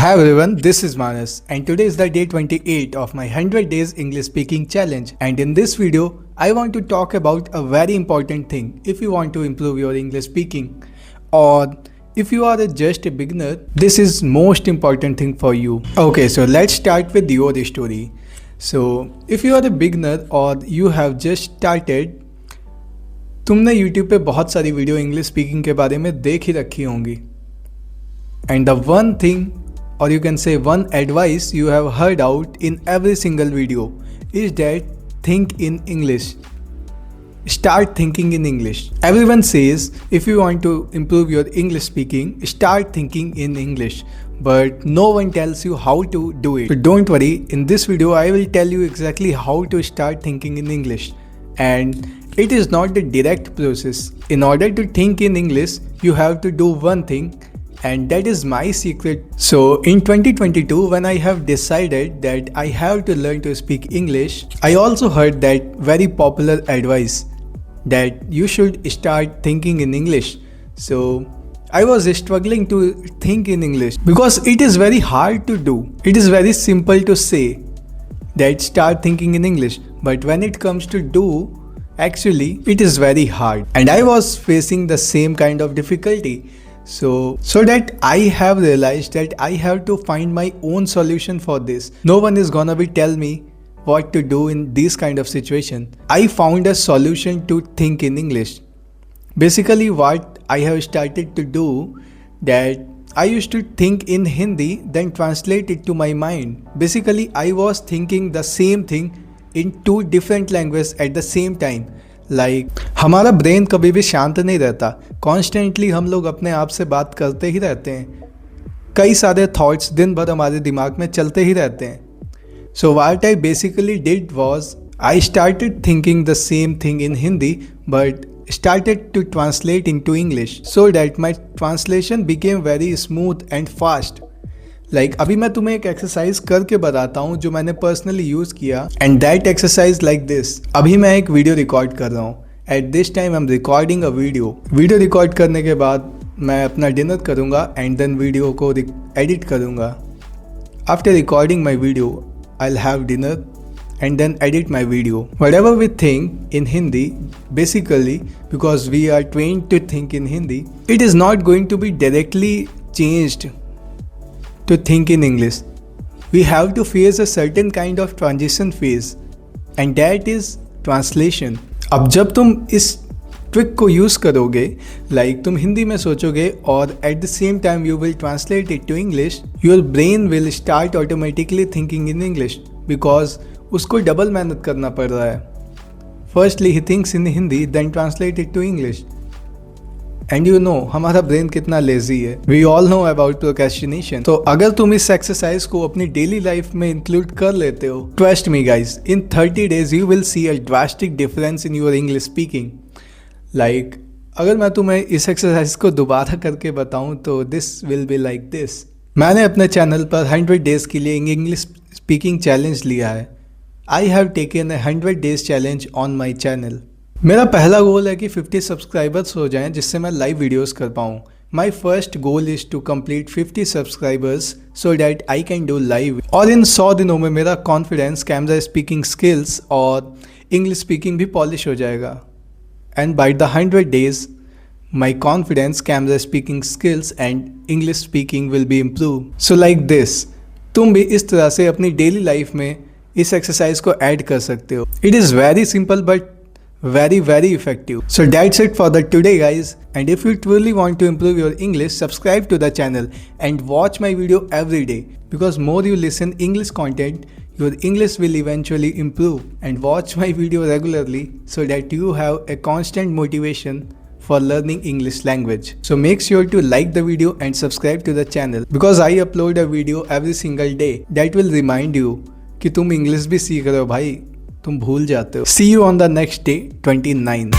Hi everyone, this is Manas and today is the day 28 of my 100 days English speaking challenge, and in this video I want to talk about a very important thing if you want to improve your English speaking, or if you are just a beginner, this is most important thing for you. Okay, so let's start with your story. So if you are a beginner or you have just started, तुमने YouTube पे बहुत सारी video English speaking के बारे में देख ही रखी होंगी, and the one thing, or you can say one advice you have heard out in every single video is that think in English. Start thinking in English. Everyone says if you want to improve your English speaking, start thinking in English, but no one tells you how to do it. So don't worry, in this video I will tell you exactly how to start thinking in English, and it is not the direct process. In order to think in English, you have to do one thing, and that is my secret. So in 2022, when I have decided that I have to learn to speak English, I also heard that very popular advice that you should start thinking in English. So I was struggling to think in English because it is very hard to do. It is very simple to say that start thinking in English, but when it comes to do, actually it is very hard, and I was facing the same kind of difficulty. So that I have realized that I have to find my own solution for this. No one is gonna be tell me what to do in this kind of situation. I found a solution to think in English. Basically what I have started to do, that I used to think in Hindi, then translate it to my mind. Basically I was thinking the same thing in two different languages at the same time. हमारा brain कभी भी शांत नहीं रहता, constantly हम लोग अपने आप से बात करते ही रहते हैं, कई सारे थॉट्स दिन भर हमारे दिमाग में चलते ही रहते हैं. So what I basically did was I started thinking the same thing in Hindi but started to translate into English so that my translation became very smooth and fast. अभी मैं तुम्हें एक एक्सरसाइज करके बताता हूँ जो मैंने पर्सनली यूज़ किया, and that exercise like this. अभी मैं एक वीडियो रिकॉर्ड कर रहा हूँ. At this time I am recording a video record करने के बाद मैं अपना डिनर करूँगा एंड देन वीडियो को एडिट करूँगा. After recording my video I will have dinner and then edit my video. Whatever we think in Hindi, basically because we are trained to think in Hindi, it is not going to be directly changed to think in English. We have to face a certain kind of transition phase, and that is translation. अब जब तुम इस trick को use करोगे, तुम हिंदी में सोचोगे और at the same time you will translate it to English, your brain will start automatically thinking in English because उसको डबल मेहनत करना पड़ रहा है. Firstly he thinks in Hindi then translate it to English, and you know हमारा brain कितना lazy है. We all know about procrastination. तो अगर तुम इस एक्सरसाइज को अपनी डेली लाइफ में इंक्लूड कर लेते हो, trust me guys, in 30 days you will see a drastic difference in your English speaking. अगर मैं तुम्हें इस एक्सरसाइज को दोबारा करके बताऊं तो this will be like this. मैंने अपने चैनल पर 100 days के लिए इंग्लिश स्पीकिंग चैलेंज लिया है. I have taken a 100 days challenge on my channel. मेरा पहला गोल है कि 50 सब्सक्राइबर्स हो जाएं जिससे मैं लाइव वीडियोस कर पाऊँ. My first goal is to complete 50 subscribers so that I can do live. और इन 100 दिनों में मेरा कॉन्फिडेंस, कैमरा स्पीकिंग स्किल्स और इंग्लिश स्पीकिंग भी पॉलिश हो जाएगा. And by the 100 days, my confidence, camera speaking skills and English speaking will be improved. So like this, तुम भी इस तरह से अपनी डेली लाइफ में इस एक्सरसाइज को ऐड कर सकते हो. It is very simple but very effective. So that's it for the today guys, and if you truly want to improve your English, subscribe to the channel and watch my video every day, because more you listen English content, your English will eventually improve. And watch my video regularly so that you have a constant motivation for learning English language. So make sure to like the video and subscribe to the channel, because I upload a video every single day that will remind you कि तुम English भी सीख रहे हो भाई, तुम भूल जाते हो. See you on the next day 29.